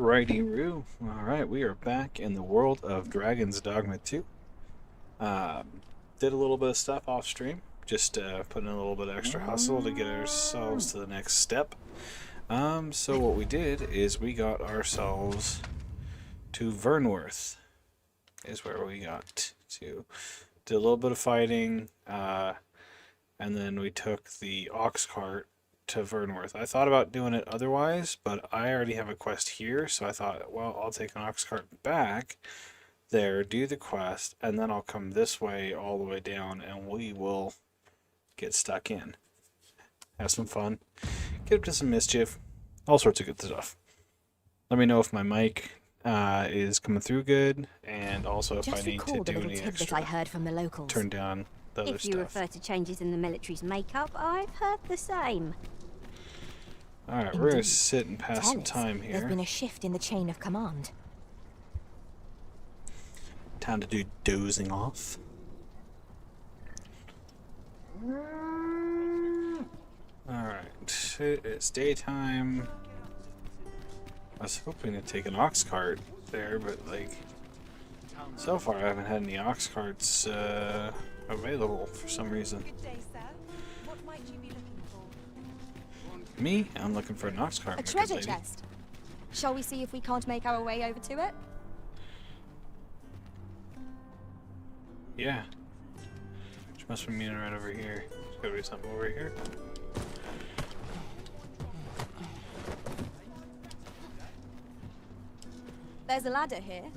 Righty-roo. Alright, we are back in the world of Dragon's Dogma 2. Did a little bit of stuff off stream, just putting in a little bit of extra hustle to get ourselves to the next step. So what we did is we got ourselves to Vernworth, is where we got to. Did a little bit of fighting, and then we took the ox cart to Vernworth. I thought about doing it otherwise, but I already have a quest here, so I thought, well, I'll take an ox cart back there, do the quest, and then I'll come this way all the way down, and we will get stuck in. Have some fun. Get up to some mischief. All sorts of good stuff. Let me know if my mic is coming through good, and also if I need to do any extra. I heard from the locals. Turn down the other stuff. If you refer to changes in the military's makeup, I've heard the same. Alright, we're going to sit and pass some time here. There's been a shift in the chain of command. Time to do dozing off. Alright, it's daytime. I was hoping to take an ox cart there, but like, so far I haven't had any ox carts available for some reason. Good day, sir. What might you be looking for? Me? I'm looking for an ox cart. A treasure chest. Shall we see if we can't make our way over to it? Yeah. Which must be meaning right over here. There's gotta be something over here. There's a ladder here.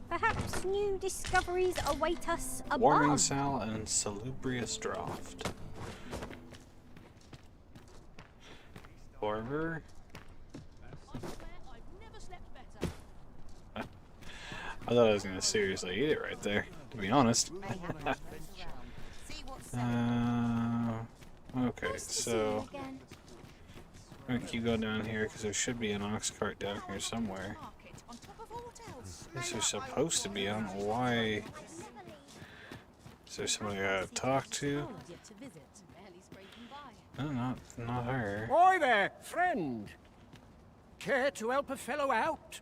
Perhaps new discoveries await us above. Warming cell and salubrious draught. Barber. I thought I was going to seriously eat it right there, to be honest. Okay, so I'm going to keep going down here because there should be an ox cart down here somewhere. This is supposed to be. I don't know why. Is there somebody I gotta talk to? No, not her. Hi there, friend. Care to help a fellow out?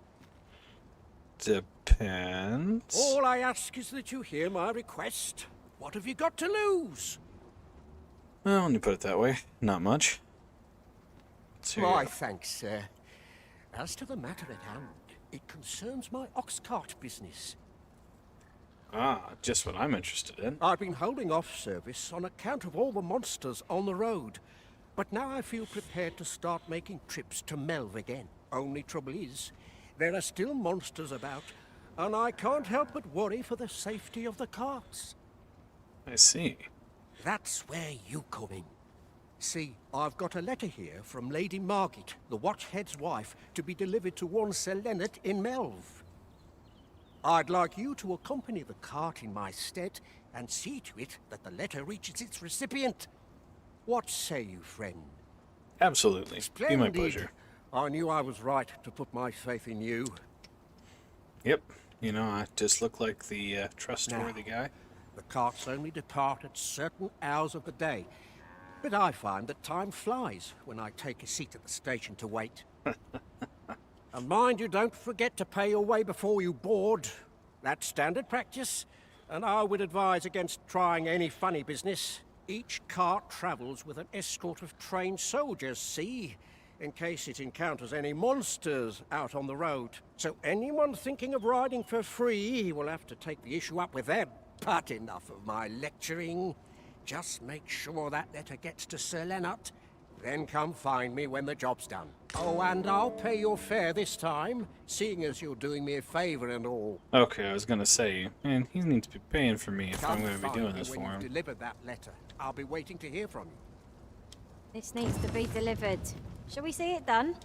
Depends. All I ask is that you hear my request. What have you got to lose? Well, when you put it that way, not much. Why, thanks, sir. As to the matter at hand, it concerns my ox cart business. Ah, just what I'm interested in. I've been holding off service on account of all the monsters on the road, but now I feel prepared to start making trips to Melv again. Only trouble is, there are still monsters about, and I can't help but worry for the safety of the carts. I see. That's where you come in. See, I've got a letter here from Lady Margit, the Watchhead's wife, to be delivered to one Sir Leonard in Melv. I'd like you to accompany the cart in my stead and see to it that the letter reaches its recipient. What say you, friend? Absolutely. Splendid. Be my pleasure. I knew I was right to put my faith in you. Yep. You know, I just look like the trustworthy guy. The carts only depart at certain hours of the day. But I find that time flies when I take a seat at the station to wait. And mind you, don't forget to pay your way before you board. That's standard practice, and I would advise against trying any funny business. Each cart travels with an escort of trained soldiers, see? In case it encounters any monsters out on the road. So anyone thinking of riding for free will have to take the issue up with them. But enough of my lecturing. Just make sure that letter gets to Sir Leonard, then come find me when the job's done. Oh, and I'll pay your fare this time, seeing as you're doing me a favor and all. Okay, I was gonna say, man, he needs to be paying for me if I'm gonna be doing this for him. When you've delivered that letter, I'll be waiting to hear from you. This needs to be delivered. Shall we see it done?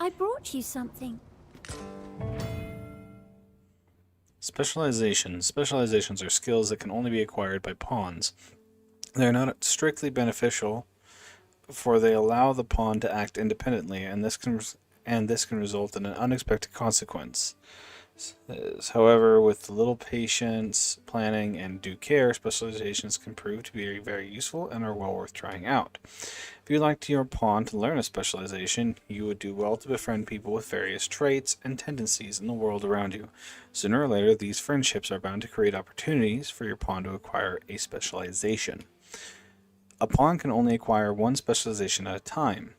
I brought you something. Specializations. Specializations are skills that can only be acquired by pawns. They are not strictly beneficial, for they allow the pawn to act independently, and this can result in an unexpected consequence. However, with a little patience, planning, and due care, specializations can prove to be very useful and are well worth trying out. If you'd like your pawn to learn a specialization, you would do well to befriend people with various traits and tendencies in the world around you. Sooner or later, these friendships are bound to create opportunities for your pawn to acquire a specialization. A pawn can only acquire one specialization at a time,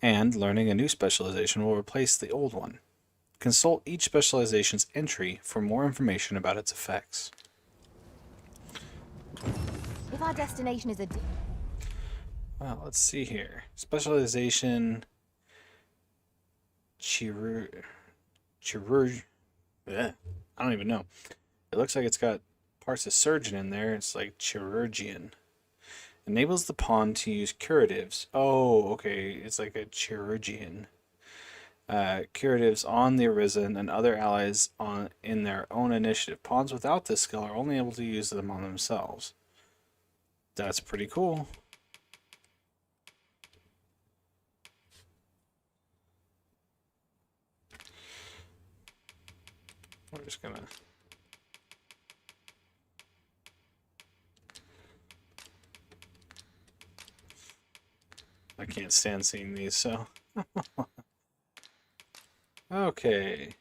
and learning a new specialization will replace the old one. Consult each specialization's entry for more information about its effects. If our destination is a... Well, let's see here. Specialization... I don't even know. It looks like it's got parts of surgeon in there. It's like chirurgeon. Enables the pawn to use curatives. Oh, okay. It's like a chirurgeon. Curatives on the Arisen and other allies in their own initiative. Pawns without this skill are only able to use them on themselves. That's pretty cool. We're just gonna... I can't stand seeing these, so... Okay.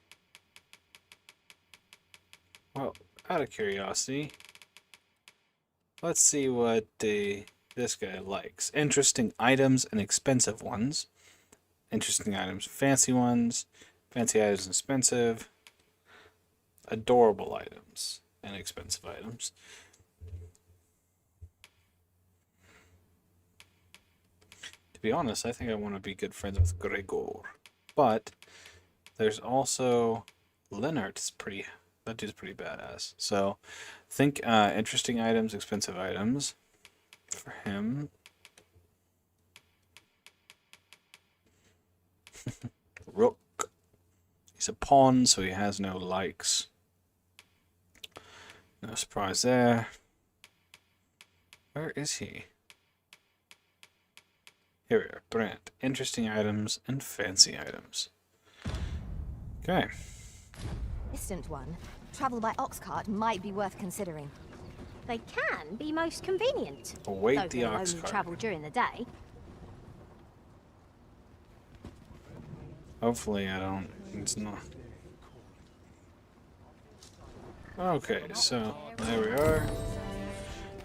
Well, out of curiosity, let's see what this guy likes. Interesting items and expensive ones. Interesting items, fancy ones. Fancy items, expensive. Adorable items and expensive items. To be honest, I think I want to be good friends with Gregor. But there's also Leonard. That dude's pretty badass. So think interesting items, expensive items for him. Rook. He's a pawn, so he has no likes. No surprise there. Where is he? Here we are. Brand. Interesting items and fancy items. Okay. distant one. Travel by ox cart might be worth considering. They can be most convenient. Await though the they'll ox only cart. travel during the day. Hopefully I don't... It's not... Okay, so there we are.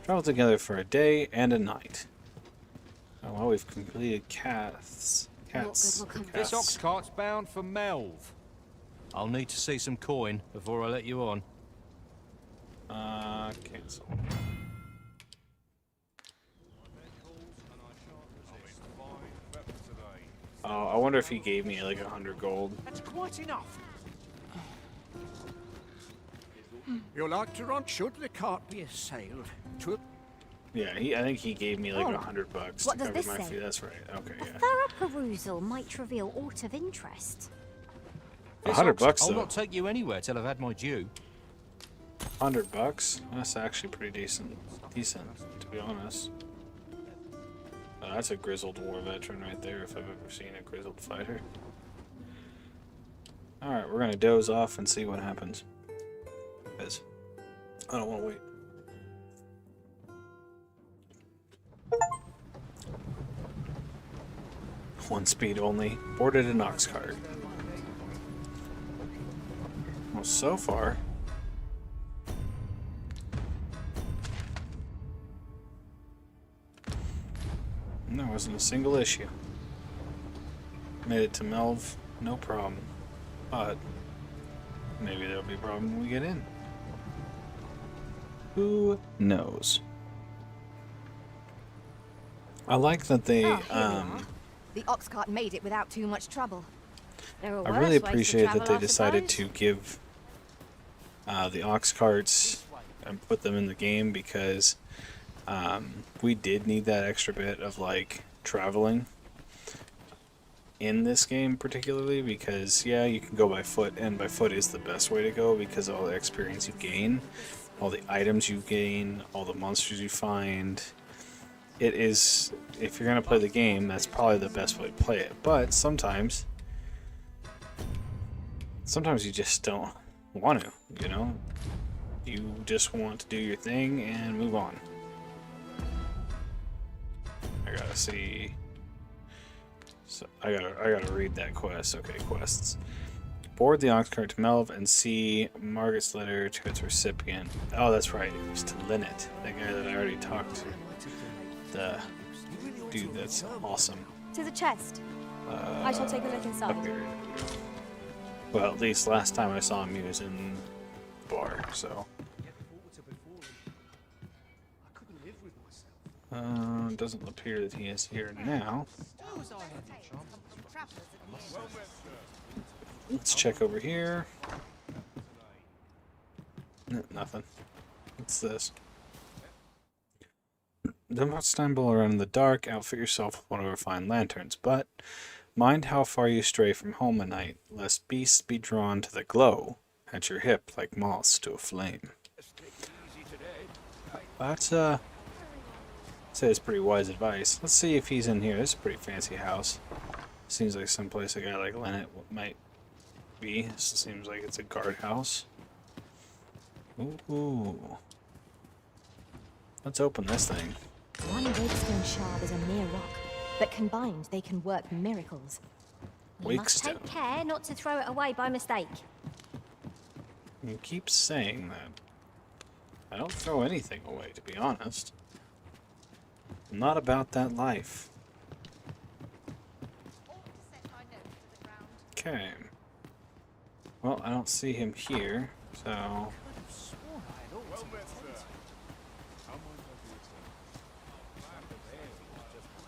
Travel together for a day and a night. Oh, well, we've completed cats. This ox cart's bound for Melv. I'll need to see some coin before I let you on. Cancel. Oh, I wonder if he gave me like 100 gold. That's quite enough. You'll like to run should the cart be assailed. Yeah, I think he gave me like Oh, $100 what to does cover this my say? fee. That's right. Okay, A yeah. thorough perusal might reveal aught of interest. This $100 ox- I'll though. not take you anywhere till I've had my due. $100? That's actually pretty decent, to be honest. That's a grizzled war veteran right there, if I've ever seen a grizzled fighter. Alright, we're gonna doze off and see what happens. Because I don't want to wait. One speed only. Boarded an ox cart. Well, so far... there wasn't a single issue. Made it to Melv, no problem. But maybe there'll be a problem when we get in. Who knows? I like that they Oh, here we are. The ox cart made it without too much trouble. There are I worse really ways to appreciate that travel, they I decided suppose. to give the ox carts and put them in the game, because we did need that extra bit of like traveling in this game, particularly because yeah, you can go by foot, and by foot is the best way to go because of all the experience you gain, all the items you gain, all the monsters you find. It is, if you're gonna play the game, that's probably the best way to play it. But sometimes you just don't want to, you know? You just want to do your thing and move on. I gotta see. So I gotta read that quest. Okay, quests. Board the ox cart to Melv and see Margaret's letter to its recipient. Oh, that's right. It was to Linnet, that guy that I already talked to. The dude, that's awesome. To the chest. I shall take a look inside. Up here. Well, at least last time I saw him, he was in the bar, so. Doesn't appear that he is here now. Let's check over here. Nothing. What's this? Do not stumble around in the dark. Outfit yourself with one of our fine lanterns, but mind how far you stray from home at night, lest beasts be drawn to the glow at your hip like moths to a flame. That's I'd say it's pretty wise advice. Let's see if he's in here. This is a pretty fancy house. Seems like someplace a guy like Linnet might be. This seems like it's a guardhouse. Ooh. Let's open this thing. One wakestone shard is a mere rock, but combined they can work miracles. You must take care not to throw it away by mistake. You keep saying that. I don't throw anything away, to be honest. I'm not about that life. Okay. Well, I don't see him here, so... What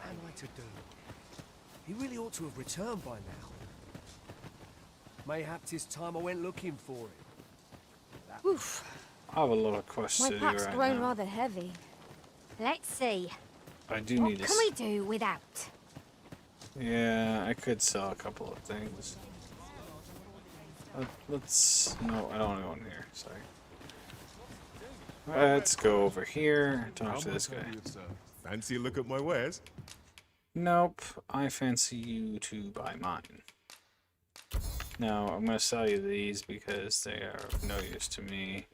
am I to do? He really ought to have returned by now. Mayhap 'tis time I went looking for him. Oof. I have a lot of quests My to do pack's right grown now. rather heavy. Let's see. I do What need to... can we do without? Yeah, I could sell a couple of things. Let's... No, I don't want to go in here. Sorry. Let's go over here. Talk to this guy. Fancy a look at my wares? Nope. I fancy you to buy mine. Now, I'm going to sell you these because they are of no use to me.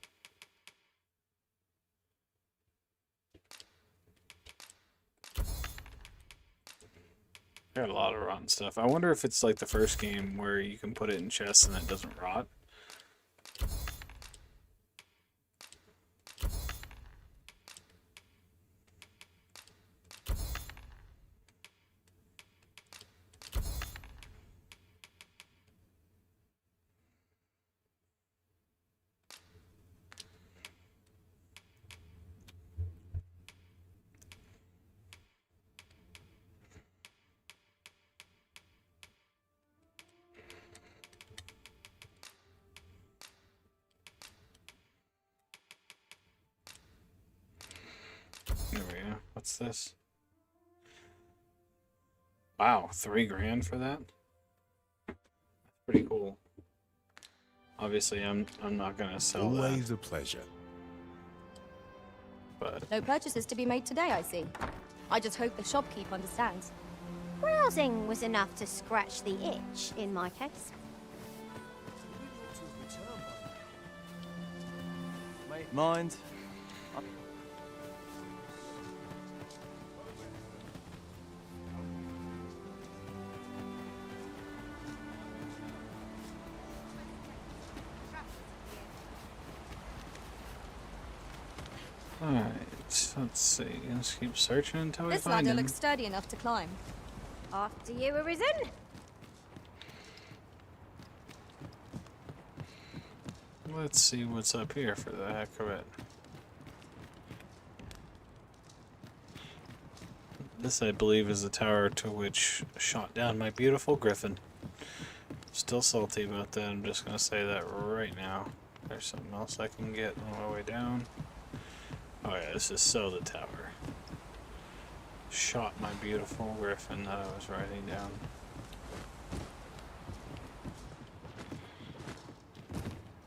I got a lot of rotten stuff. I wonder if it's like the first game where you can put it in chests and it doesn't rot. There we go. What's this? Wow, $3 grand for that? That's pretty cool. Obviously, I'm not gonna sell Always that, a pleasure. but No purchases to be made today, I see. I just hope the shopkeep understands. Browsing was enough to scratch the itch, in my case. Mind? alright. Let's see. Let's keep searching until we This find ladder him. looks sturdy enough to climb. After you, Arisen? Let's see what's up here for the heck of it. This, I believe, is the tower to which shot down my beautiful griffin. Still salty about that. I'm just gonna say that right now. There's something else I can get on my way down. Oh yeah, this is so the tower. Shot my beautiful griffin that I was riding down.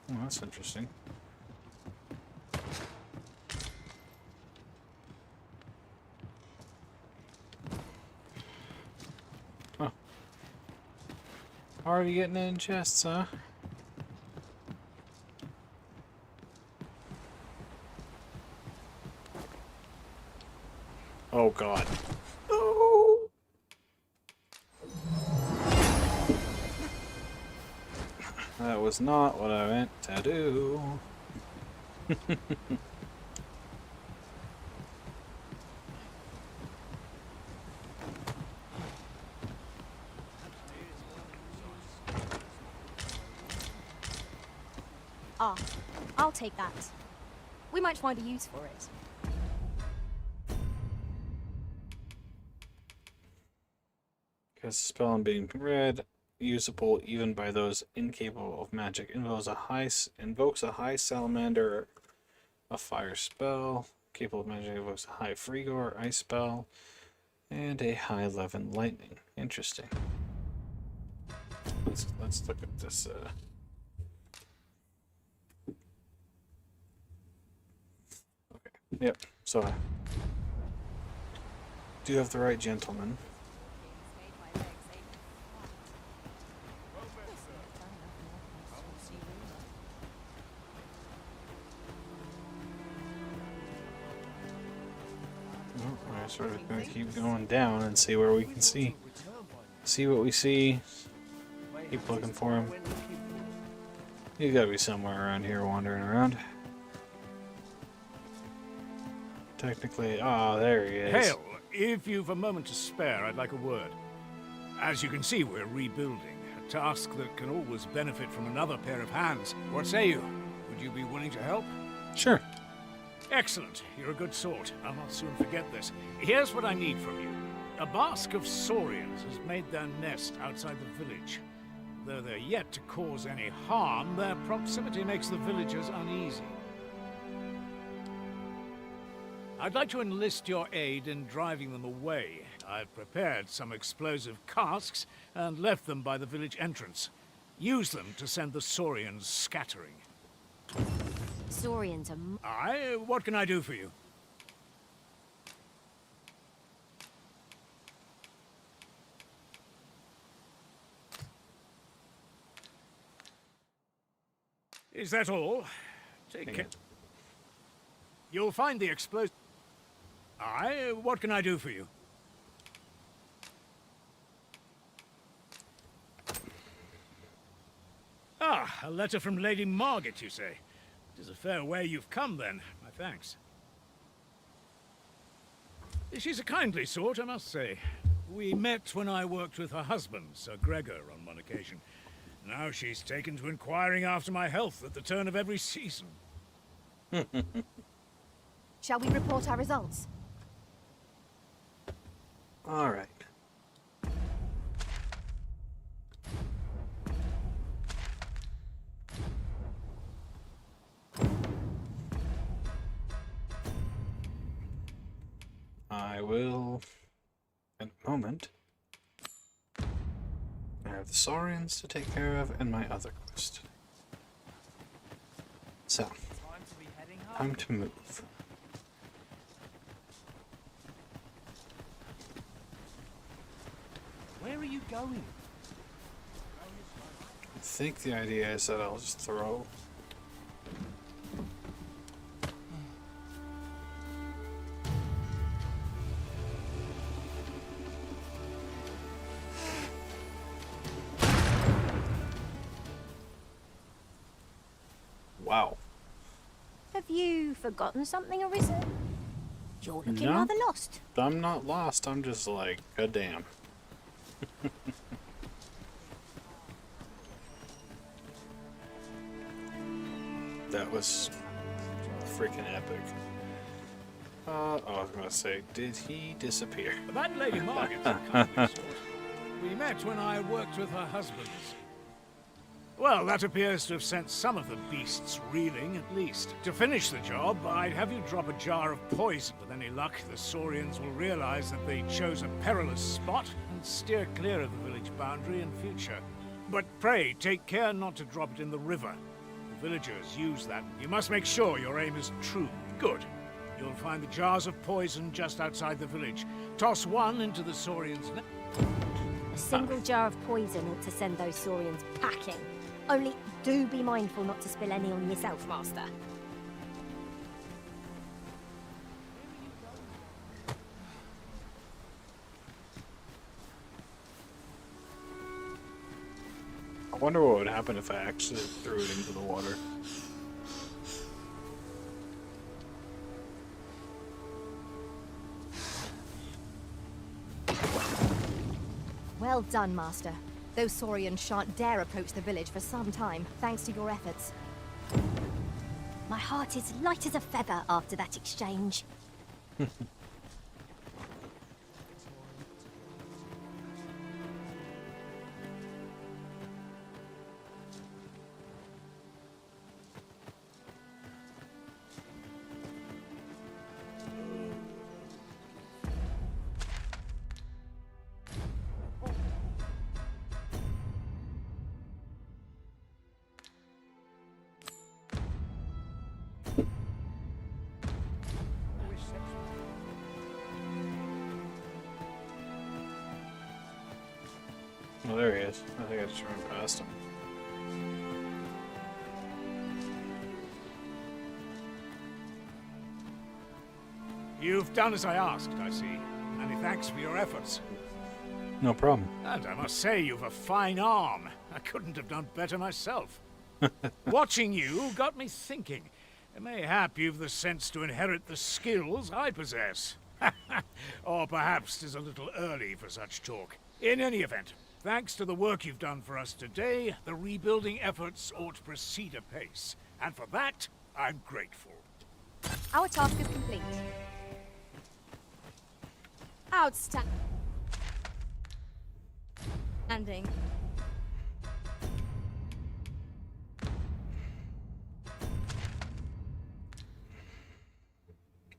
Oh, that's interesting. Huh. Already getting in chests, huh? Oh god. Oh. That was not what I meant to do. Ah, I'll take that. We might find a use for it. Because the spell on being read, usable even by those incapable of magic, invokes a high salamander, a fire spell, capable of magic invokes a high frigor, ice spell, and a high levin lightning. Interesting. Let's look at this. Okay. Yep. So I do have the right gentleman. We're sort of going to keep going down and see where we can see. See what we see. Keep looking for him. He's got to be somewhere around here wandering around. Technically, there he is. Hail, if you've a moment to spare, I'd like a word. As you can see, we're rebuilding. A task that can always benefit from another pair of hands. What say you? Would you be willing to help? Sure. Excellent. You're a good sort. I'll not soon forget this. Here's what I need from you. A basque of saurians has made their nest outside the village. Though they're yet to cause any harm, their proximity makes the villagers uneasy. I'd like to enlist your aid in driving them away. I've prepared some explosive casks and left them by the village entrance. Use them to send the saurians scattering. Saurians are... Aye, what can I do for you? Is that all? Take care. You'll find the explosive... Aye, what can I do for you? Ah, a letter from Lady Margaret, you say? It is a fair way you've come, then. My thanks. She's a kindly sort, I must say. We met when I worked with her husband, Sir Gregor, on one occasion. Now she's taken to inquiring after my health at the turn of every season. Shall we report our results? All right. I will, in a moment, I have the saurians to take care of and my other quest. So, time to move. Where are you going? I think the idea is that I'll just throw. Wow. Have you forgotten something, Arisen? You're looking No. rather lost. I'm not lost, I'm just like, goddamn. That was freaking epic. I was gonna say, did he disappear? That Lady Margaret's a kindly sort. We met when I worked with her husband. Well, that appears to have sent some of the beasts reeling, at least. To finish the job, I'd have you drop a jar of poison. With any luck, the saurians will realize that they chose a perilous spot and steer clear of the village boundary in future. But pray, take care not to drop it in the river. The villagers use that. You must make sure your aim is true. Good. You'll find the jars of poison just outside the village. Toss one into the saurians' nest. A single jar of poison ought to send those saurians packing. Only do be mindful not to spill any on yourself, Master. I wonder what would happen if I actually threw it into the water. Well done, Master. Those Saurians shan't dare approach the village for some time, thanks to your efforts. My heart is light as a feather after that exchange. Oh, there he is. I think I just ran past him. You've done as I asked, I see. Many thanks for your efforts. No problem. And I must say, you've a fine arm. I couldn't have done better myself. Watching you got me thinking. Mayhap you've the sense to inherit the skills I possess. Or perhaps 'tis a little early for such talk. In any event, thanks to the work you've done for us today, the rebuilding efforts ought to proceed apace. And for that, I'm grateful. Our task is complete. Outstanding.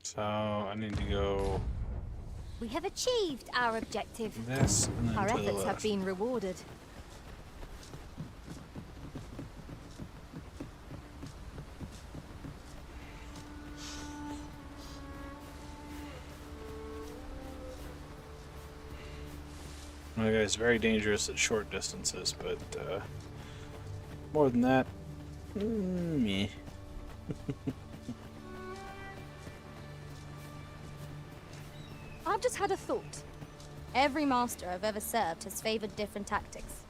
So I need to go We have achieved our objective. this and then Our to the efforts left. have been rewarded. My guy's very dangerous at short distances, but more than that, me. I've just had a thought. Every master I've ever served has favored different tactics.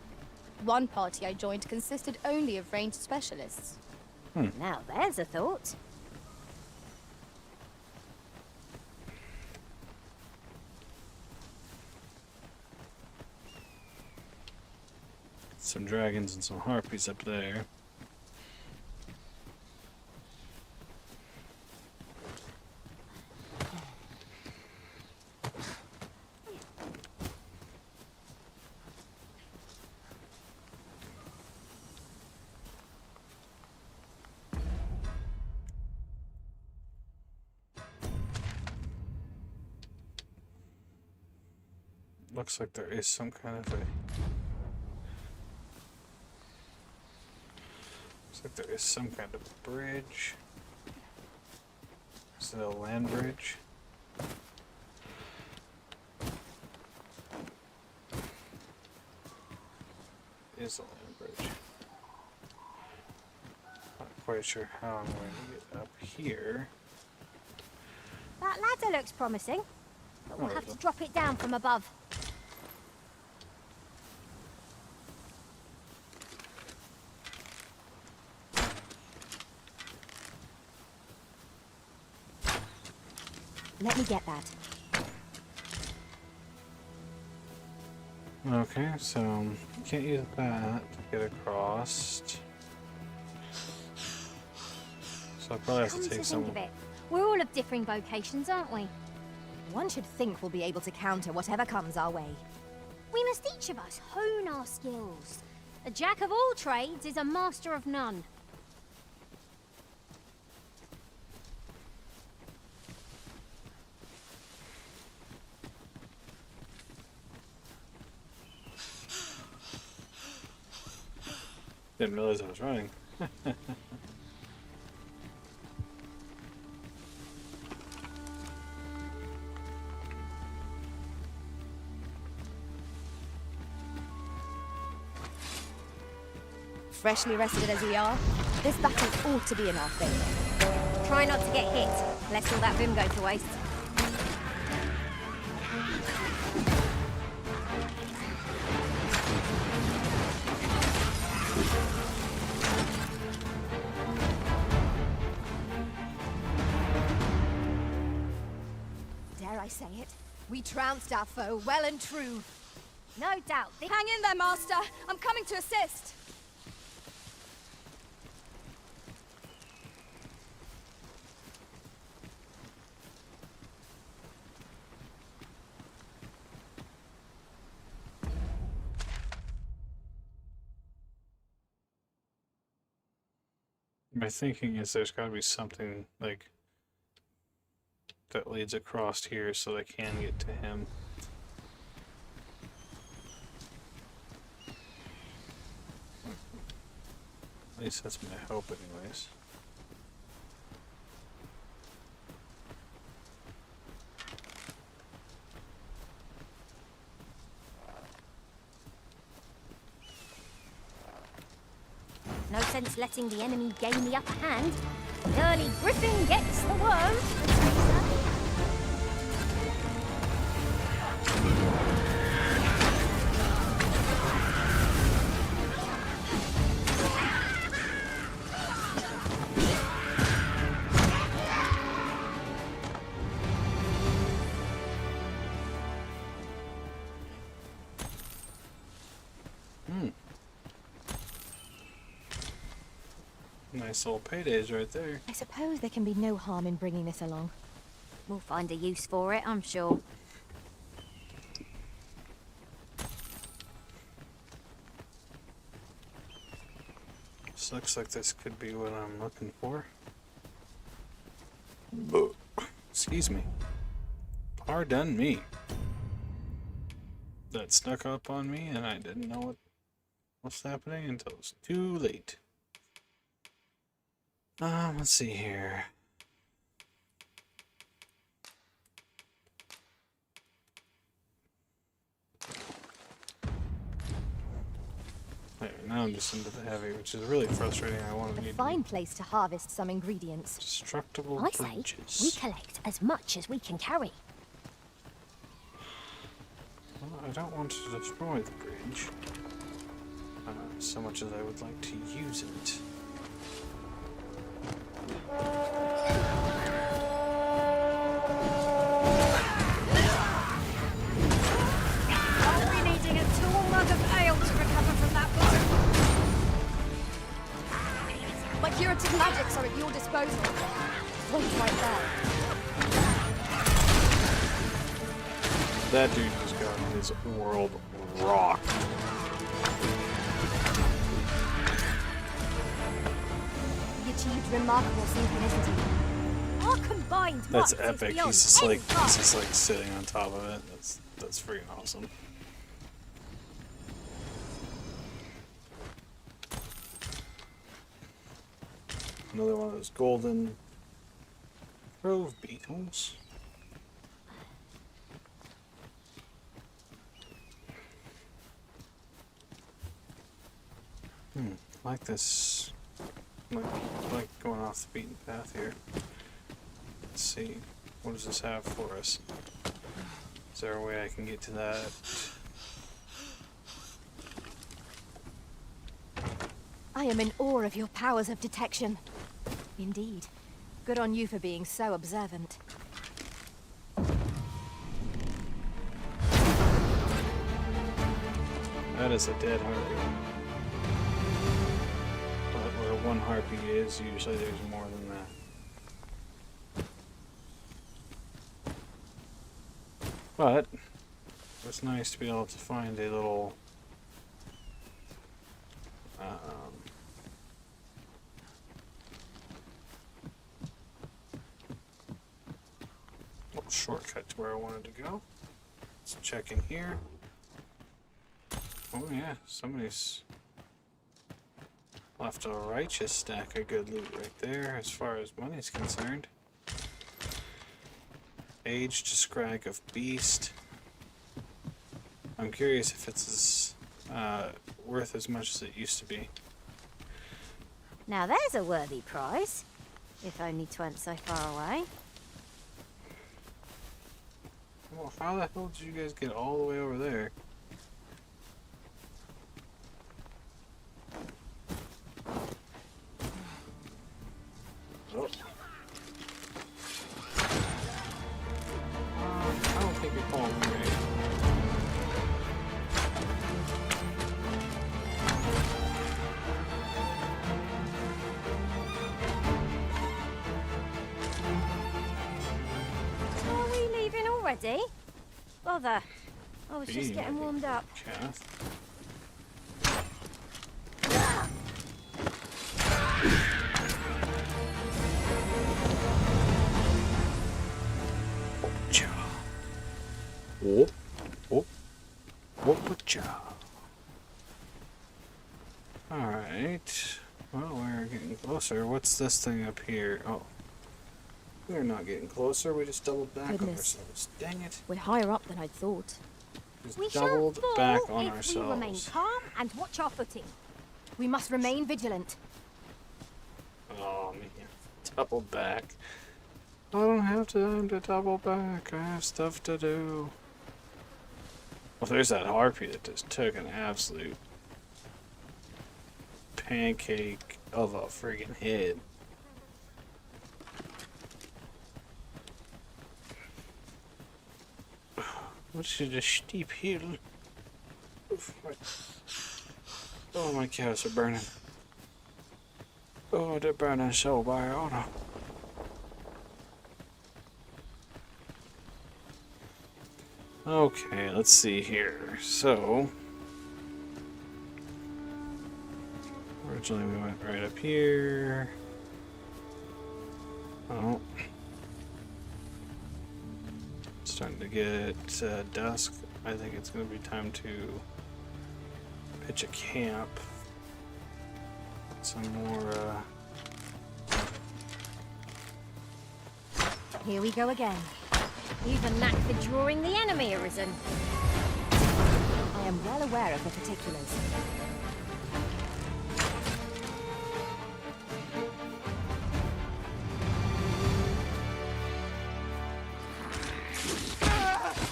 One party I joined consisted only of ranged specialists. Now there's a thought. Some dragons and some harpies up there. Looks like there is some kind of a... Looks like there is some kind of bridge. Is it a land bridge? It is a land bridge. Not quite sure how I'm going to get up here. That ladder looks promising, but we'll Oh, have to well. drop it down from above. Let me get that. Okay, so can't use that to get across. So I probably have Come to to take think some. of it, we're all of differing vocations, aren't we? One should think we'll be able to counter whatever comes our way. We must each of us hone our skills. A jack of all trades is a master of none. Didn't realize I was running. Freshly rested as we are, this battle ought to be in our favor. Try not to get hit, lest all that vim go to waste. dare I say it. We trounced our foe well and true. No doubt. Hang in there, Master. I'm coming to assist. My thinking is there's got to be something like that leads across here so they can get to him. At least that's my hope anyways. No sense letting the enemy gain the upper hand. The early griffin gets the worm. Nice little paydays right there. I suppose there can be no harm in bringing this along. We'll find a use for it, I'm sure. This looks like this could be what I'm looking for. Excuse me. Pardon me. That snuck up on me and I didn't know what's happening until it's too late. Let's see here. There, now I'm just into the heavy, which is really frustrating. I want to A need fine place to harvest some ingredients. destructible I say, bridges. we collect as much as we can carry. Well, I don't want to destroy the bridge so much as I would like to use it. I'll be needing a tall mug of ale to recover from that book. My curative magics are at your disposal. Wait right there. That dude has got his world rocked. He achieved remarkable synchronicity. Our combined That's might is epic. beyond He's just any like task. sitting on top of it. That's freaking awesome. Another one of those golden grove beetles. Like this. Like going off the beaten path here. Let's see. What does this have for us? Is there a way I can get to that? I am in awe of your powers of detection. Indeed. Good on you for being so observant. That is a dead harpy. But where one harpy is, usually there's more than that. But it's nice to be able to find a little little shortcut to where I wanted to go. Let's check in here. Oh yeah, somebody's left a righteous stack of good loot right there as far as money's concerned. Aged scrag of beast. I'm curious if it's as worth as much as it used to be. Now there's a worthy prize. If only 'twant so far away. Well, how the hell did you guys get all the way over there? Oh. already? Bother. I was just Being getting ready. warmed up. Kath. Whoop, whoop, whoop, cha. Alright. Well, we're getting closer. What's this thing up here? Oh. We're not getting closer. We just doubled back on Goodness. ourselves. Dang it. We're higher up than I'd thought. Just We doubled shan't fall back on if we remain ourselves. calm and watch our footing. We must remain vigilant. Oh, man. Doubled back. I don't have time to double back. I have stuff to do. Well, there's that harpy that just took an absolute pancake of a friggin' head. What's a steep hill? Oof, oh, my cows are burning. Oh, they're burning so bad. Oh, no. Okay, let's see here. So, originally we went right up here. Oh. It's starting to get dusk. I think it's going to be time to pitch a camp. Some more, Here we go again. You've a knack for drawing the enemy, Arisen. I am well aware of the particulars.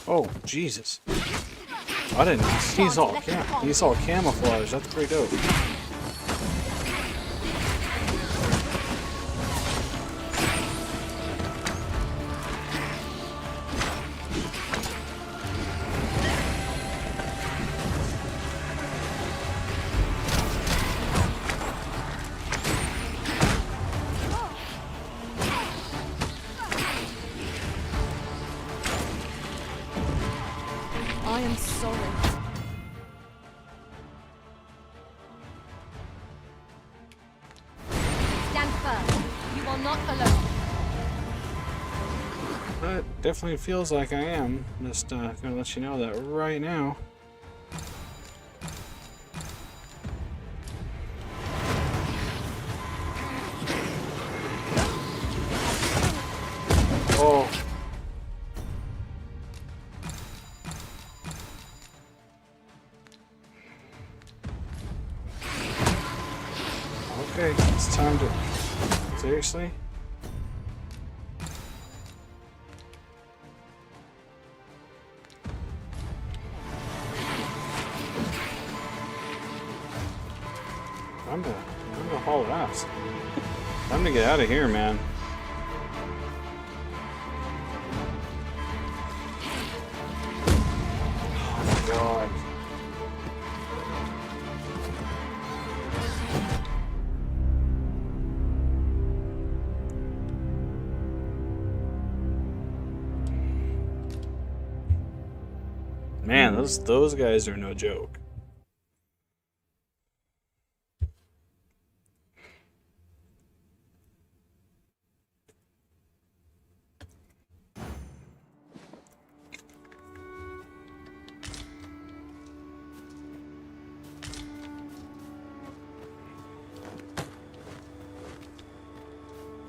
Oh, Jesus. I didn't. He's all camouflaged. That's pretty dope. I am sorry. Stand firm. You are not alone. That definitely feels like I am. Just gonna let you know that right now. Oh. Okay, it's time to... Seriously? I'm gonna haul ass. Time to get out of here, man. Oh my god. Man, those guys are no joke.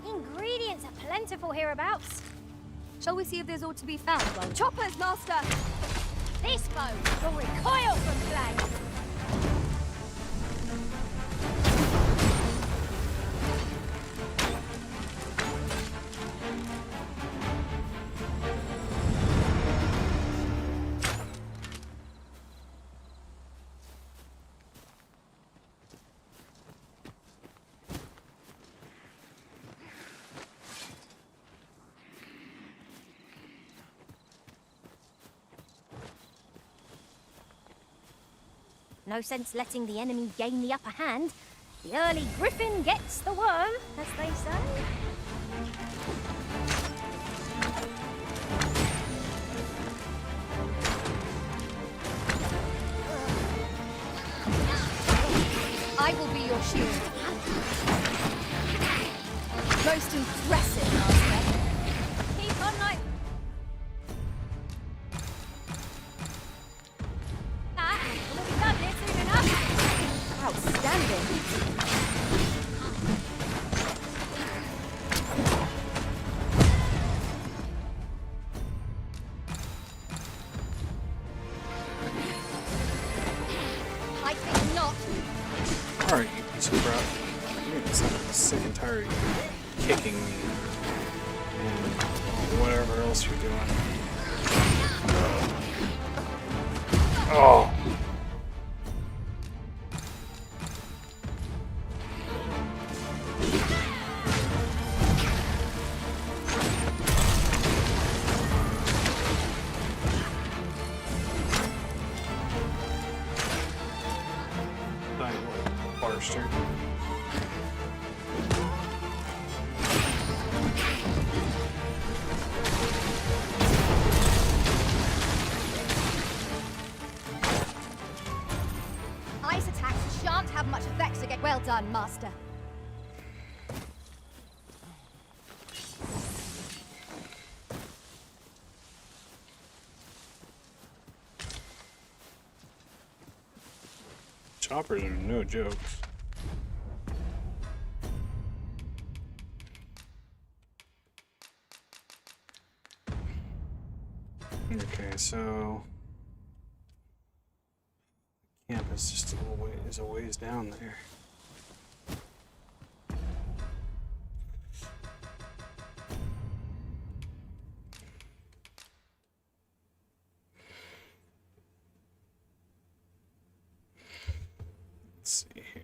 Ingredients are plentiful hereabouts. Shall we see if there's aught to be found? While Choppers, Master! This bow will recoil from flame. No sense letting the enemy gain the upper hand. The early griffin gets the worm, as they say. your shield. Most impressive, Master. Keep on like that. We'll be done here soon enough. Outstanding. I think not. Alright, you piece of crap. I'm sick and tired of you kicking me. And whatever else you're doing. Oh! Barster. Ice attacks shan't have much effect against. Well done, Master. Choppers are no jokes. Okay, so camp is just a ways down there. Let's see here.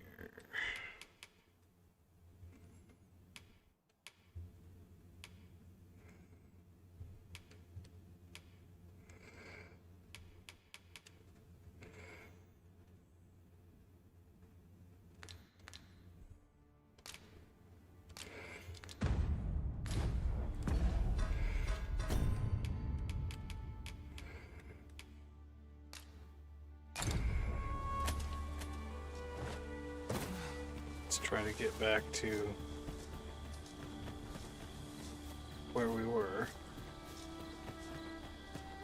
Let's try to get back to where we were.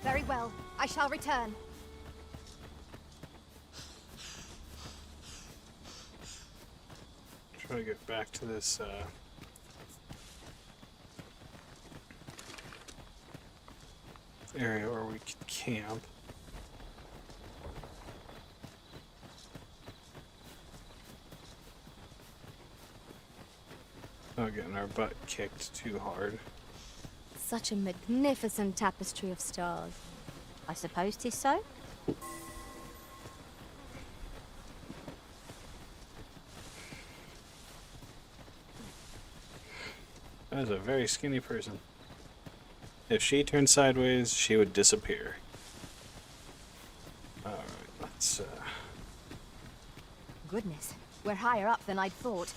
Very well. I shall return. Try to get back to this area where we could camp. Not getting our butt kicked too hard. Such a magnificent tapestry of stars. I suppose 'tis so. That is a very skinny person. If she turned sideways, she would disappear. Alright, let's Goodness, we're higher up than I'd thought.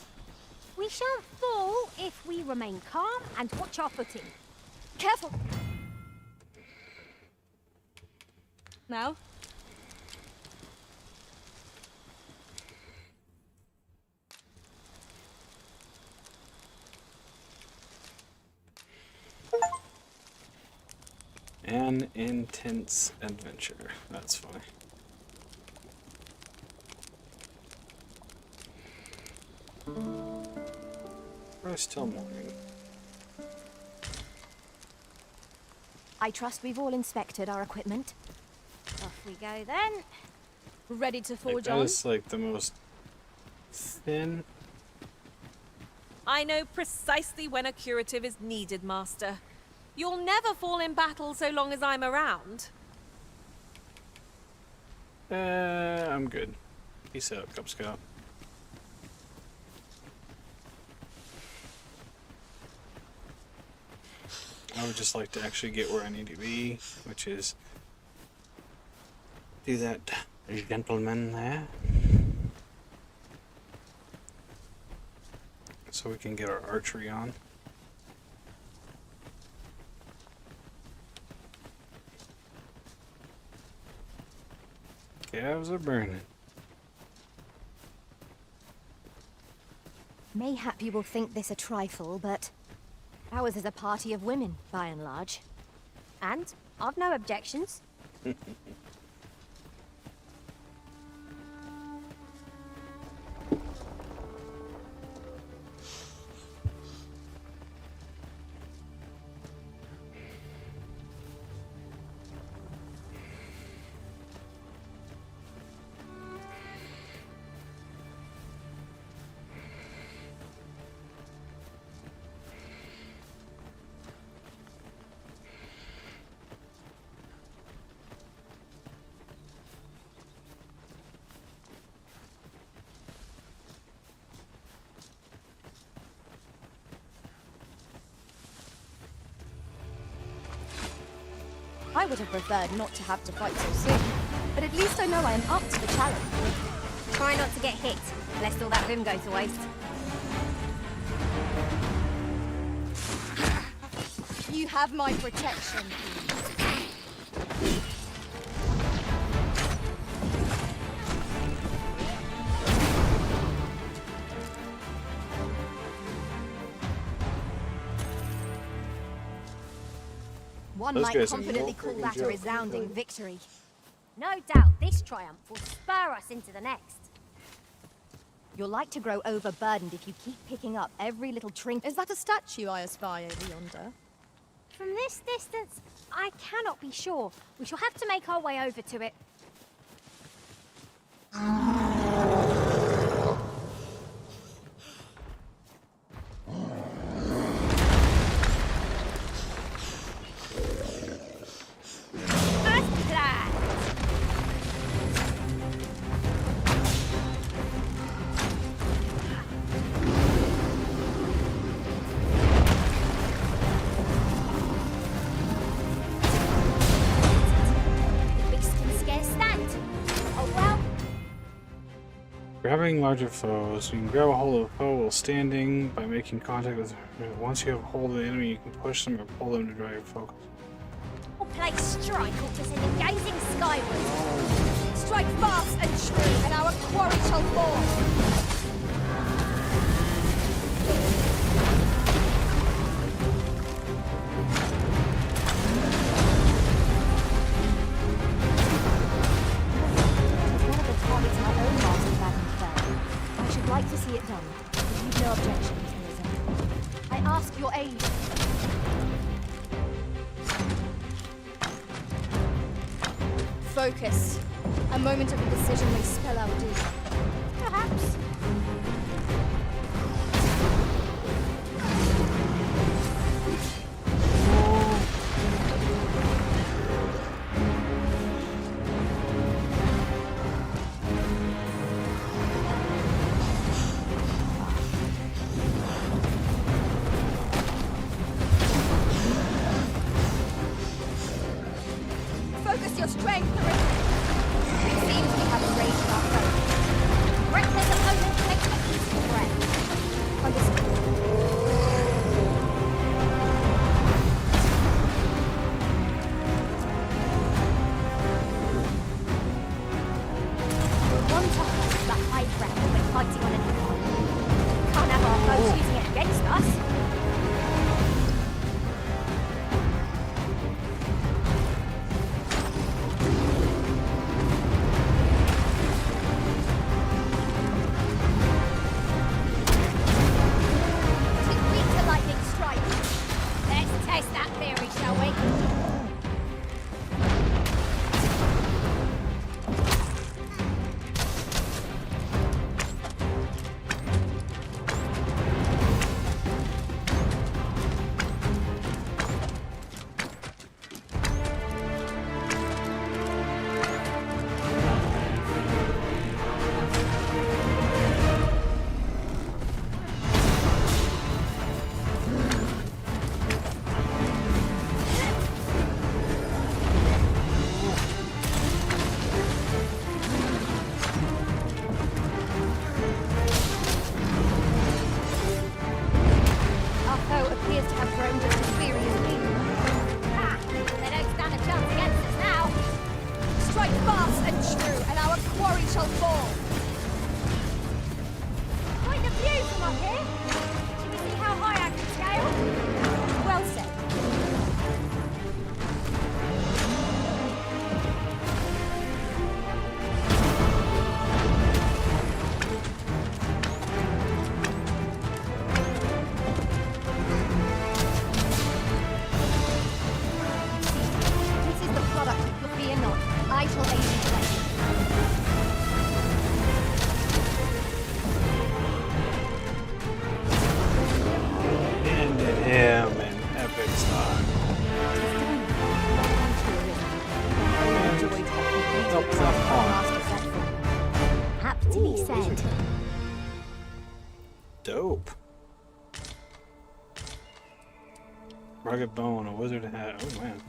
We shan't fall if we remain calm and watch our footing. Careful! Now? An intense adventure. That's funny. It's till morning. I trust we've all inspected our equipment. Off we go then. Ready to Like, forge that on? is like the most thin. I know precisely when a curative is needed, Master. You'll never fall in battle so long as I'm around. I'm good. Peace out, Cub Scout. I would just like to actually get where I need to be, which is do that gentleman there. So we can get our archery on. Calves are burning. Mayhap you will think this a trifle, but ours is a party of women, by and large. And I've no objections. I would have preferred not to have to fight so soon, but at least I know I am up to the challenge. Try not to get hit, lest all that vim go to waste. You have my protection. One Those might guys are confidently no call friggin' that a joke. resounding victory. No doubt this triumph will spur us into the next. You're like to grow overburdened if you keep picking up every little trinket. Is that a statue I espy over yonder? From this distance, I cannot be sure. We shall have to make our way over to it. As planned. The beast can scarce stand. Oh well. Grabbing larger foes. You can grab a hold of a foe while standing by making contact with. Once you have hold of the enemy, you can push them or pull them to draw your focus. Or play strike or to send them gazing skyward. Strike fast and true, and our quarry shall fall. One of the targets my own master battle fell. I should like to see it done. If you've no objections, Mirza. I ask your aid. Focus. A moment of indecision may spell our doom. Perhaps. Focus your strength, Marissa. It seems we have erased our foe. Reckless opponent takes a peaceful breath. Understood. One time is the high ground when fighting on an empire. Can't have our foes using it against us. rugged bow and a wizard hat. Oh man.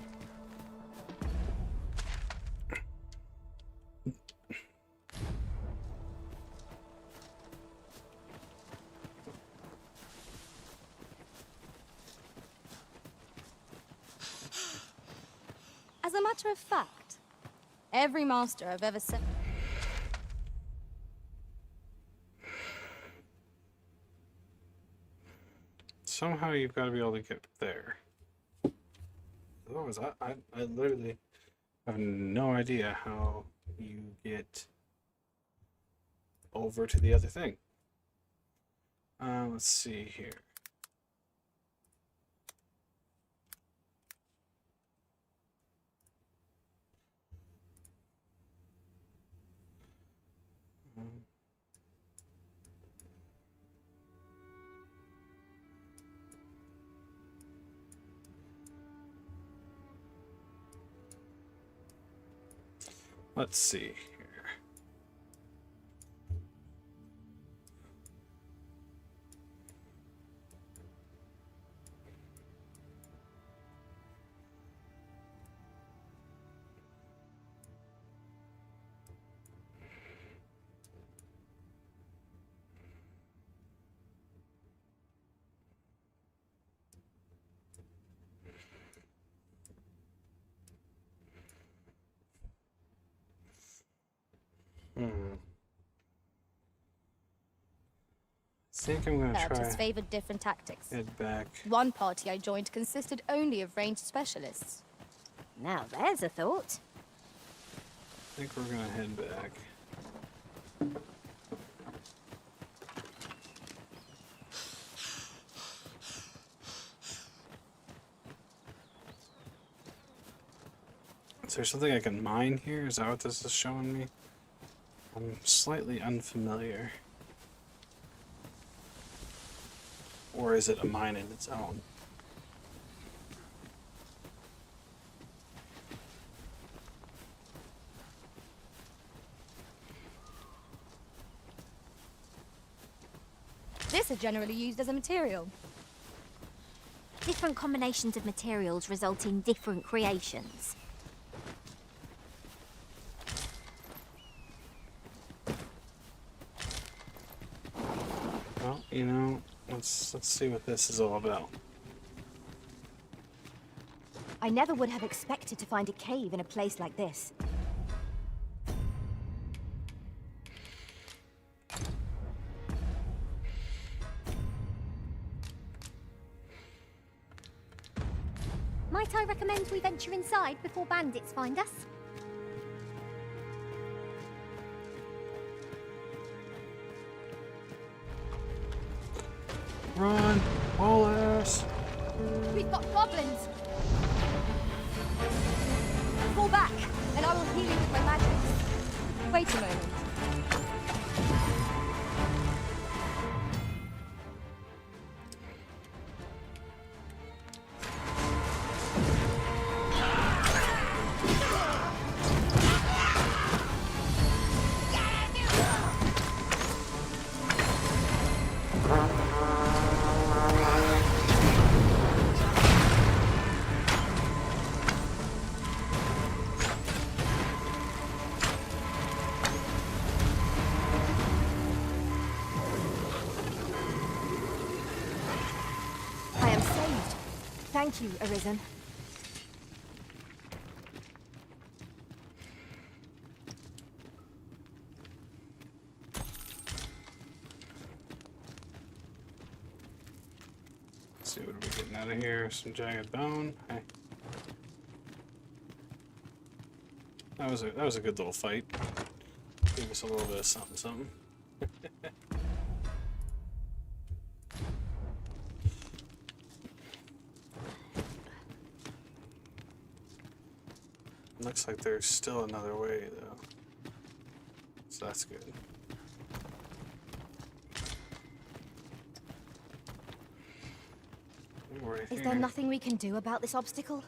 As a matter of fact, every master I've ever sent. Somehow you've got to be able to get there. Otherwise, I literally have no idea how you get over to the other thing. Let's see here. Let's see here. I think I'm gonna try. Has favored different tactics. Head back. One party I joined consisted only of ranged specialists. Now there's a thought. I think we're gonna head back. Is there something I can mine here? Is that what this is showing me? I'm slightly unfamiliar. Or is it a mine in its own? This is generally used as a material. Different combinations of materials result in different creations. Well, you know, let's see what this is all about. I never would have expected to find a cave in a place like this. Might I recommend we venture inside before bandits find us? Run! Wallace! We've got goblins! Fall back, and I will heal you with my magic. Wait a moment. Thank you, Arisen. Let's see what are we getting out of here. Some jagged bone. Hey. That was a good little fight. Gave us a little bit of something something. Looks like there's still another way, though. So that's good. Is there nothing we can do about this obstacle?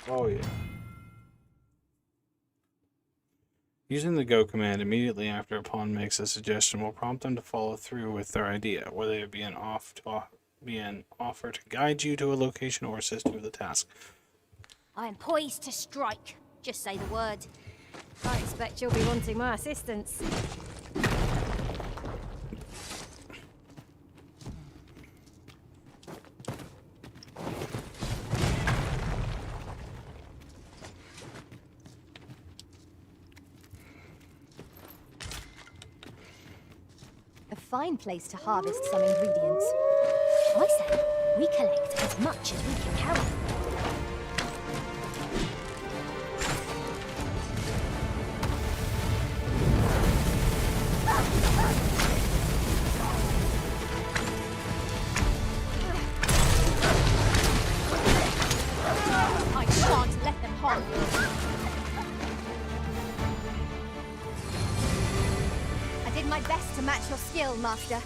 Oh, yeah. Using the go command immediately after a pawn makes a suggestion will prompt them to follow through with their idea, whether it be an be an offer to guide you to a location or assist you with a task. I am poised to strike. Just say the word. I expect you'll be wanting my assistance. A fine place to harvest some ingredients. I say, we collect as much as we can carry. I shan't let them harm you. I did my best to match your skill, Master.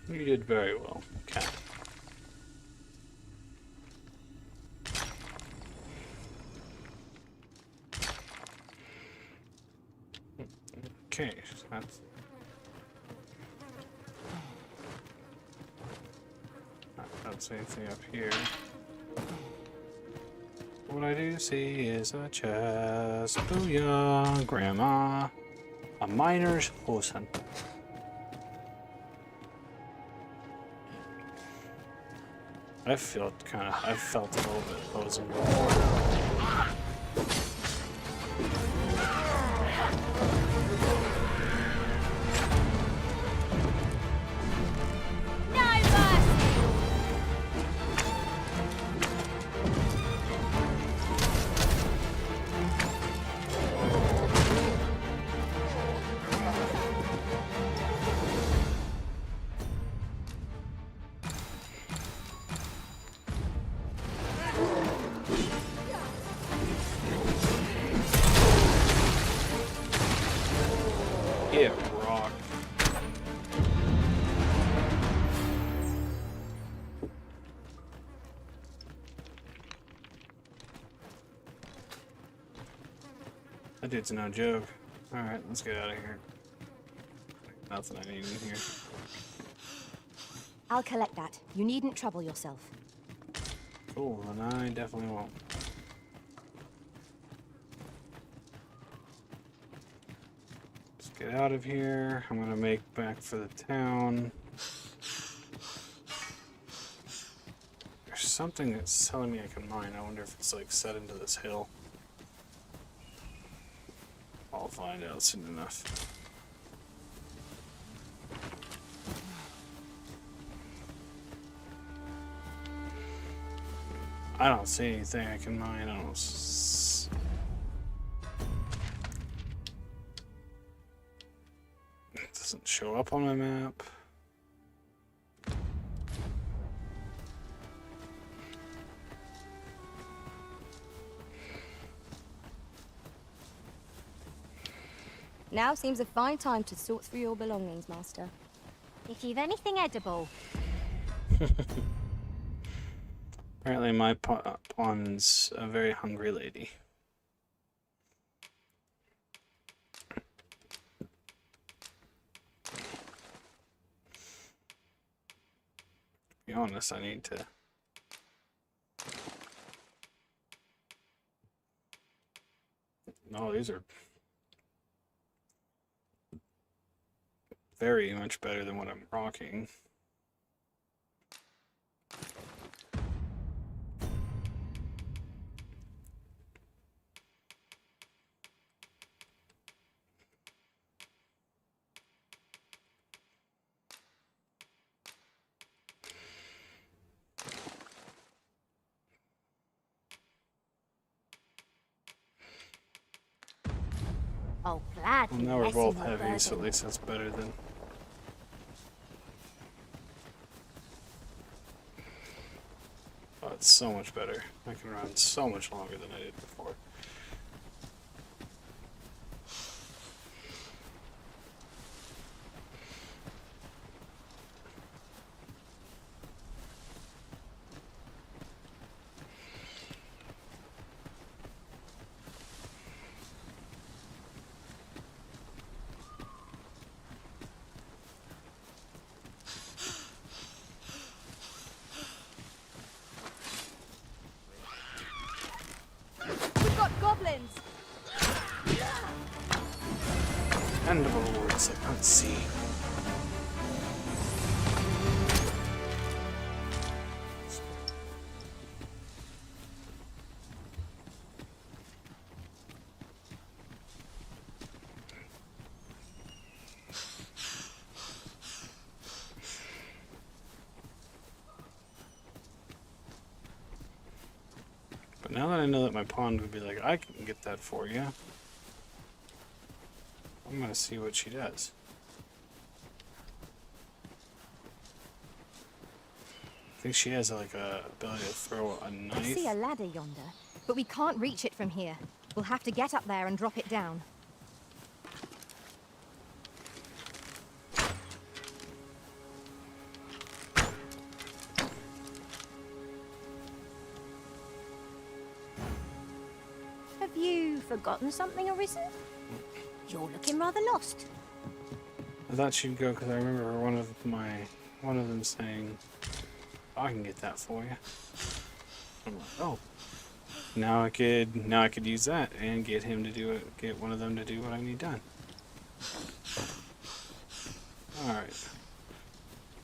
You did very well. Okay. Okay, that's... I don't see anything up here. What I do see is a chest. Booyah, Grandma. A miner's hosen. I felt a little bit posing before. Yeah, rock. That dude's no joke. Alright, let's get out of here. Nothing I need in here. I'll collect that. You needn't trouble yourself. Cool, then I definitely won't. Let's get out of here. I'm gonna make back for the town. There's something that's telling me I can mine. I wonder if it's like set into this hill. I'll find out soon enough. I don't see anything I can mine. I don't. It doesn't show up on my map. Now seems a fine time to sort through your belongings, Master. If you've anything edible. Apparently my pawn's a very hungry lady. To be honest, I need to... No, these are very much better than what I'm rocking. Oh, glad. Well, now we're both heavy, so at least that's better than... Oh, it's so much better. I can run so much longer than I did before. Understandable words I can't see. But now that I know that my pawn would be like, I can get that for you, I'm gonna see what she does. I think she has like a ability to throw a I knife. see a ladder yonder. But we can't reach it from here. We'll have to get up there and drop it down. Have you forgotten something, Arisen? You're looking rather lost. I thought she'd go because I remember one of them saying, "I can get that for you." I'm like, oh, now I could use that and get him to do it. Get one of them to do what I need done. All right.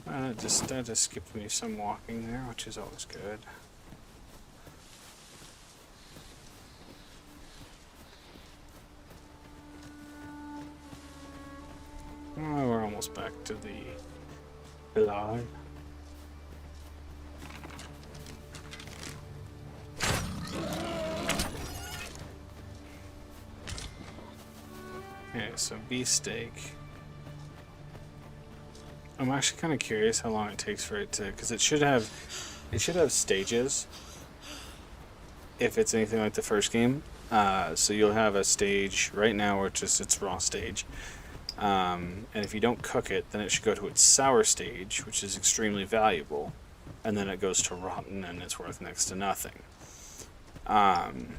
That just skipped me some walking there, which is always good. Oh, we're almost back to the log. Okay, so beefsteak. I'm actually kind of curious how long it takes for it to, because it should have stages. If it's anything like the first game, so you'll have a stage right now, which is its raw stage. And if you don't cook it, then it should go to its sour stage, which is extremely valuable, and then it goes to rotten, and it's worth next to nothing. And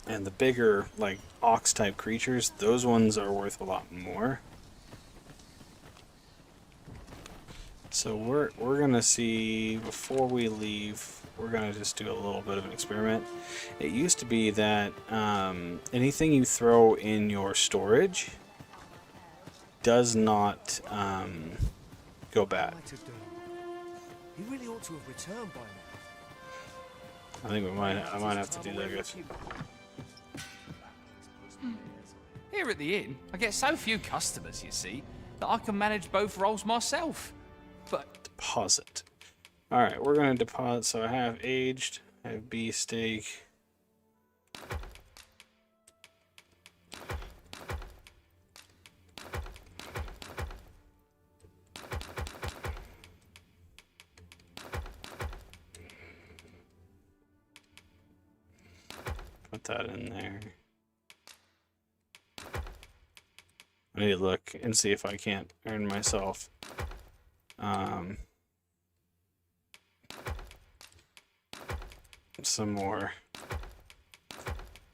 the bigger, like ox-type creatures, those ones are worth a lot more. So we're gonna see, before we leave, we're gonna just do a little bit of an experiment. It used to be that anything you throw in your storage does not go bad. He really ought to have returned by now. I think I might have to do that, I guess. Here at the inn, I get so few customers, you see, that I can manage both roles myself. But deposit. All right, we're gonna deposit. So I have aged. I have beefsteak. Put that in there. I need to look and see if I can't earn myself. Some more,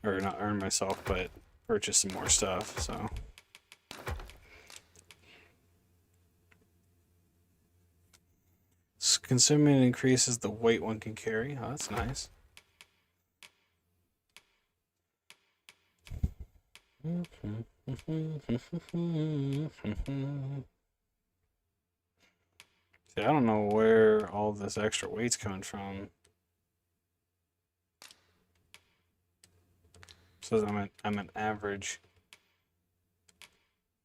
or not earn myself, but purchase some more stuff. So consuming increases the weight one can carry. Oh, that's nice. See, I don't know where all this extra weight's coming from. Says I'm an average.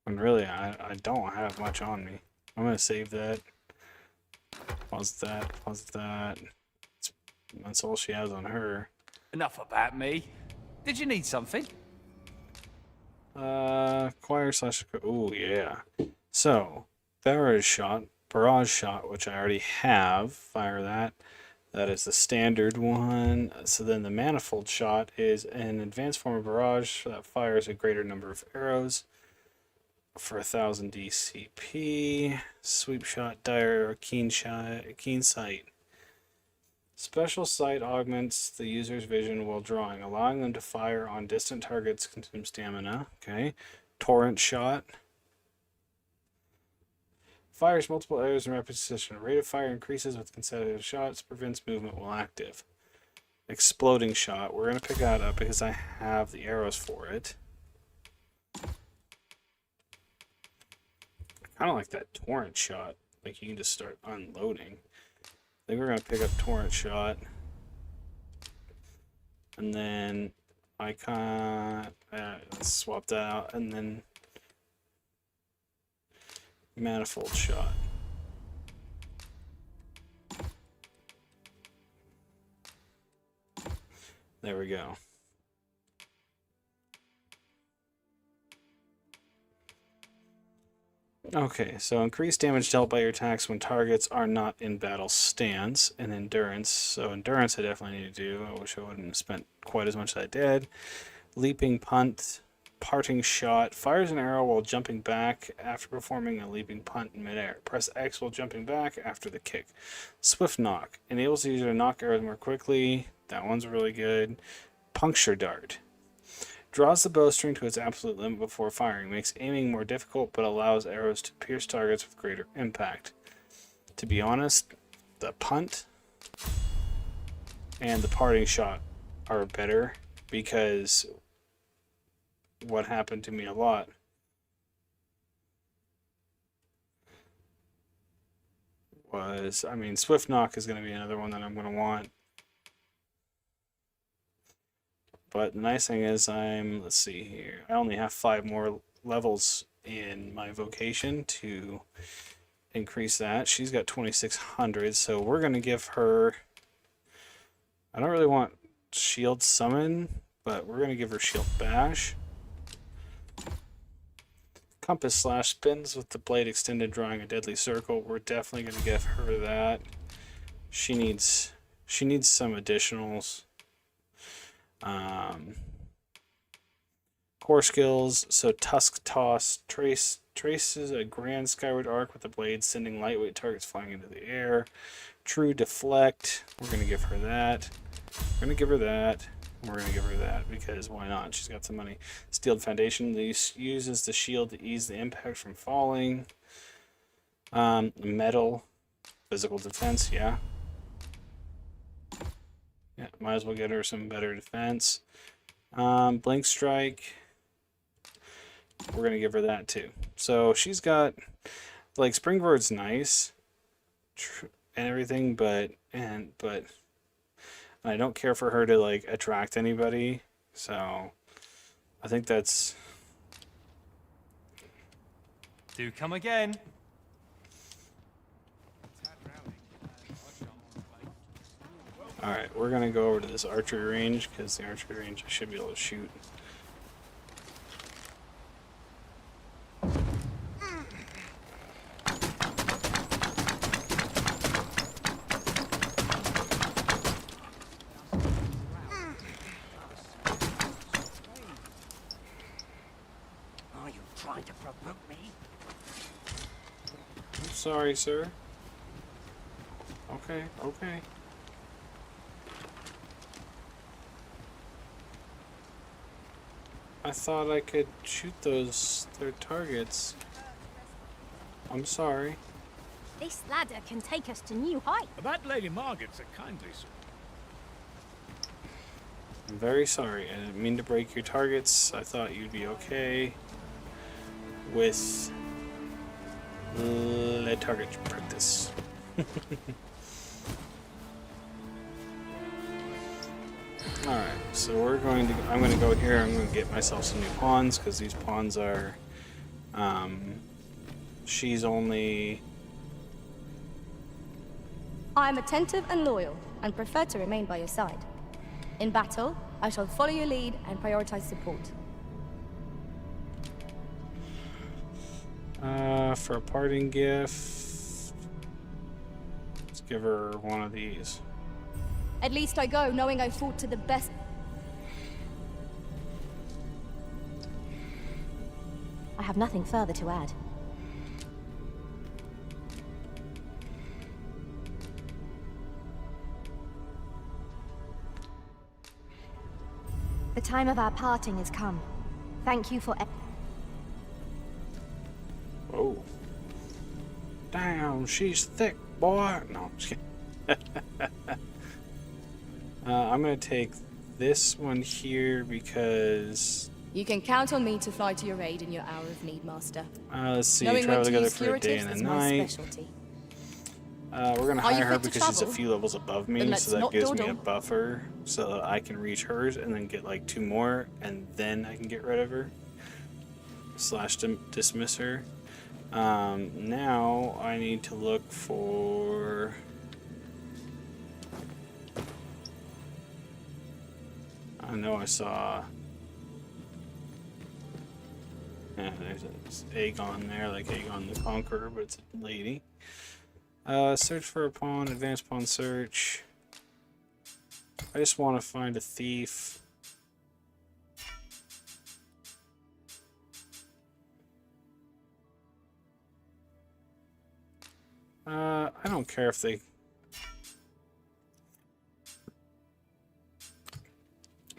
When really I don't have much on me. I'm gonna save that. Pause that. Pause that. That's all she has on her. enough about me. Did you need something? Acquire slash. Oh yeah. So barrage shot, which I already have. Fire that. That is the standard one. So then the manifold shot is an advanced form of barrage that fires a greater number of arrows for 1000 DCP. Sweep shot, dire, keen sight. Special sight augments the user's vision while drawing, allowing them to fire on distant targets, consume stamina. Okay. Torrent shot. Fires multiple arrows in rapid succession. Rate of fire increases with consecutive shots. Prevents movement while active. Exploding shot. We're going to pick that up because I have the arrows for it. kind of like that torrent shot. Like, you can just start unloading. I think we're going to pick up torrent shot. And then I can't... let's swap that out. And then manifold shot. There we go. Okay, so increased damage dealt by your attacks when targets are not in battle stance, and endurance. So endurance I definitely need to do. I wish I wouldn't have spent quite as much as I did. Leaping punt, parting shot, fires an arrow while jumping back after performing a leaping punt in midair. Press X while jumping back after the kick. Swift knock, enables the user to knock arrows more quickly. That one's really good. Puncture dart. Draws the bowstring to its absolute limit before firing. Makes aiming more difficult, but allows arrows to pierce targets with greater impact. To be honest, the punt and the parting shot are better, because what happened to me a lot was, I mean, Swift Knock is going to be another one that I'm going to want. But the nice thing is let's see here, I only have 5 more levels in my vocation to increase that. She's got 2,600, so we're going to give her, I don't really want Shield Summon, but we're going to give her Shield Bash. Compass Slash spins with the blade extended, drawing a deadly circle. We're definitely going to give her that. She needs some additionals. Core skills, so Tusk Toss traces a grand skyward arc with the blade, sending lightweight targets flying into the air. True Deflect, we're going to give her that. We're going to give her that. We're going to give her that because why not? She's got some money. Steeled Foundation, this uses the shield to ease the impact from falling. Metal, physical defense, yeah. Yeah, might as well get her some better defense. Blink Strike. We're going to give her that too. So she's got, like, Springboard's nice and everything, but I don't care for her to, like, attract anybody. So I think that's... Do come again. Alright, we're going to go over to this archery range, because the archery range I should be able to shoot. Are you trying to provoke me? I'm sorry, sir. Okay, okay. I thought I could shoot their targets. I'm sorry. This ladder can take us to new heights. That Lady Margaret's a kindly soul. I'm very sorry. I didn't mean to break your targets. I thought you'd be okay with lead target practice. Alright, so I'm going to go here. I'm going to get myself some new pawns, because these pawns are, she's only... I am attentive and loyal, and prefer to remain by your side. In battle, I shall follow your lead and prioritize support. For a parting gift, let's give her one of these. At least I go knowing I fought to the best. I have nothing further to add. The time of our parting has come. Thank you for... Oh. Damn, she's thick, boy. No, I'm just kidding. I'm going to take this one here because You can count on me to fly to your aid in your hour of need, Master. Let's see. Knowing Travel when to together use for a day curatives and a is my night. specialty. We're gonna Are you hire her fit to because she's a travel? few levels above me, Then let's so that not gives me a dawdle. buffer, so that I can reach hers and then get like 2 more, and then I can get rid of her. Slash dismiss her. Now I need to look for. I know I saw. Yeah, there's an Aegon there, like Aegon the Conqueror, but it's a lady. Search for a pawn, advanced pawn search. I just want to find a thief. I don't care if they...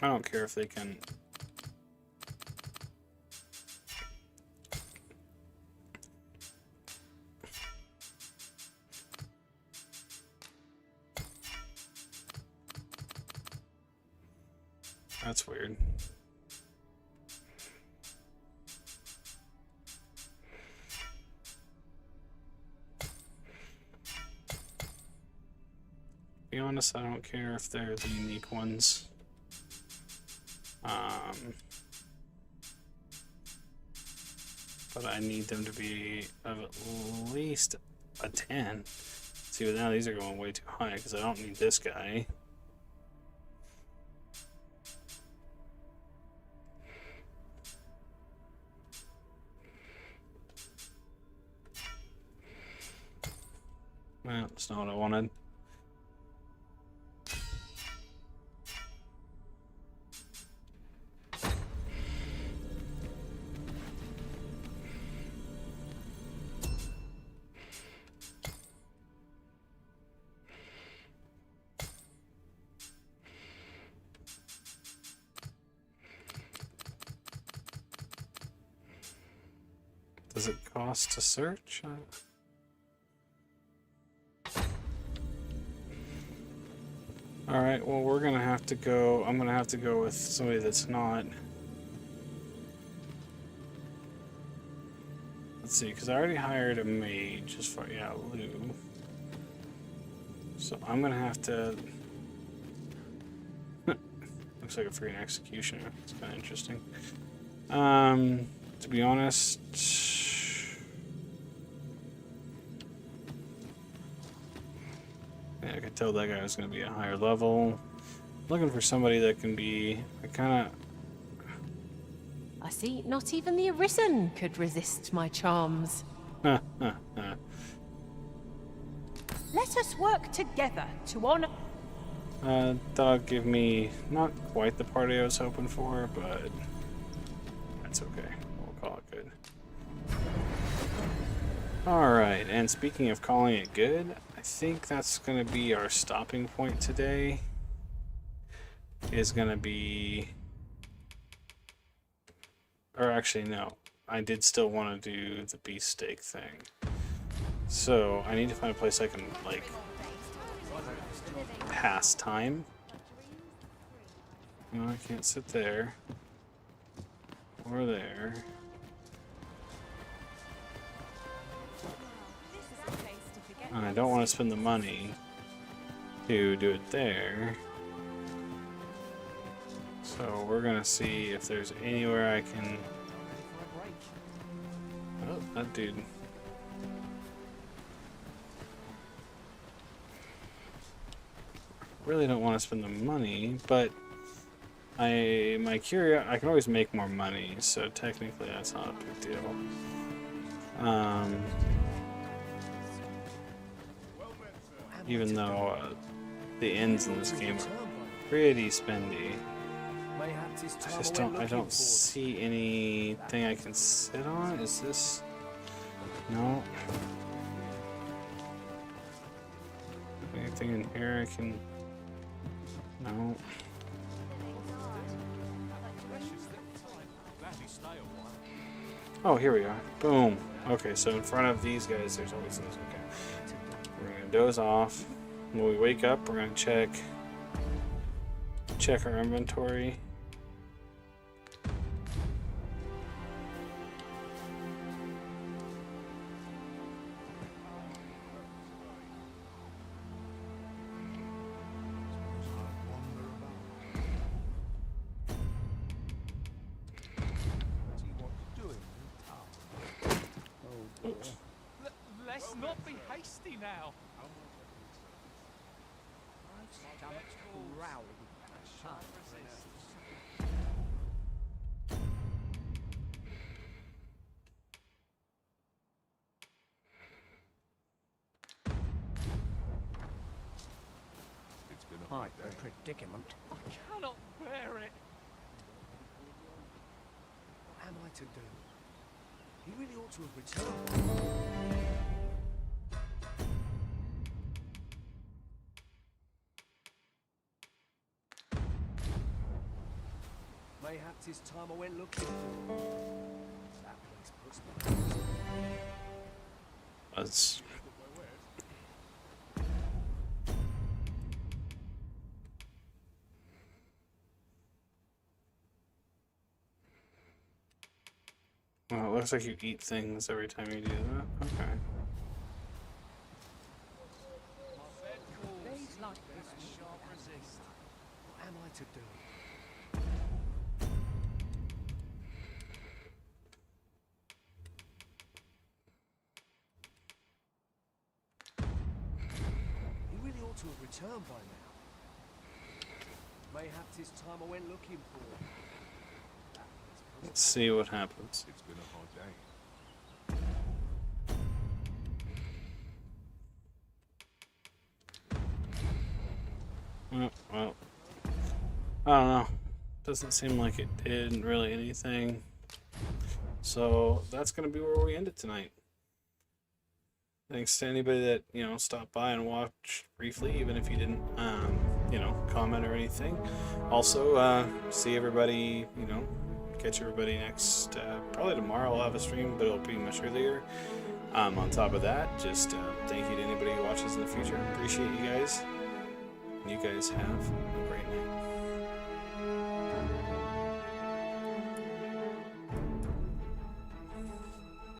I don't care if they can... That's weird. To be honest, I don't care if they're the unique ones. But I need them to be of at least a 10. See, but now these are going way too high because I don't need this guy. Well, that's not what I wanted. Does it cost to search? Alright, well we're gonna have to go, I'm gonna have to go with somebody that's not. Let's see, because I already hired a mage as far, yeah, Lou. So I'm gonna have to, looks like a freaking executioner, it's kind of interesting. To be honest, yeah, I could tell that guy was going to be a higher level. Looking for somebody that can be, I kind of... I see not even the Arisen could resist my charms. Huh. Let us work together to honor... That'll give me not quite the party I was hoping for, but that's okay. We'll call it good. Alright, and speaking of calling it good, I think that's going to be our stopping point today. Is going to be... Or actually, no. I did still want to do the beefsteak thing. So, I need to find a place I can, like, pass time. No, I can't sit there. Or there. And I don't want to spend the money to do it there. So we're gonna see if there's anywhere I can... Oh, that dude. Really don't want to spend the money, but I can always make more money, so technically that's not a big deal. Even though the ends in this game are pretty spendy. I don't see anything I can sit on. Is this? No. Anything in here I can? No. Oh, here we are. Boom. Okay, so in front of these guys, there's always those. Okay. We're gonna doze off. When we wake up, we're gonna check our inventory. not be hasty now. My stomach's growling. I can't resist. It's been a Quite hard a day. predicament. I cannot bear it. What am I to do? He really ought to have returned. Mayhaps it's time I went looking for him. That place puts me. That's well, it looks like you eat things every time you do that. Okay. Days like this shan't resist. What am I to do? He really ought to have returned by now. Mayhaps it's time I went looking for him. Let's see what happens. It's been a hard day. Well, I don't know. Doesn't seem like it did really anything. So that's going to be where we end it tonight. Thanks to anybody that, you know, stopped by and watched briefly, even if you didn't, you know, comment or anything. Also, see everybody, you know, catch everybody next, probably tomorrow I'll have a stream, but it'll be much earlier. On top of that, just thank you to anybody who watches in the future. Appreciate you guys. You guys have a great night.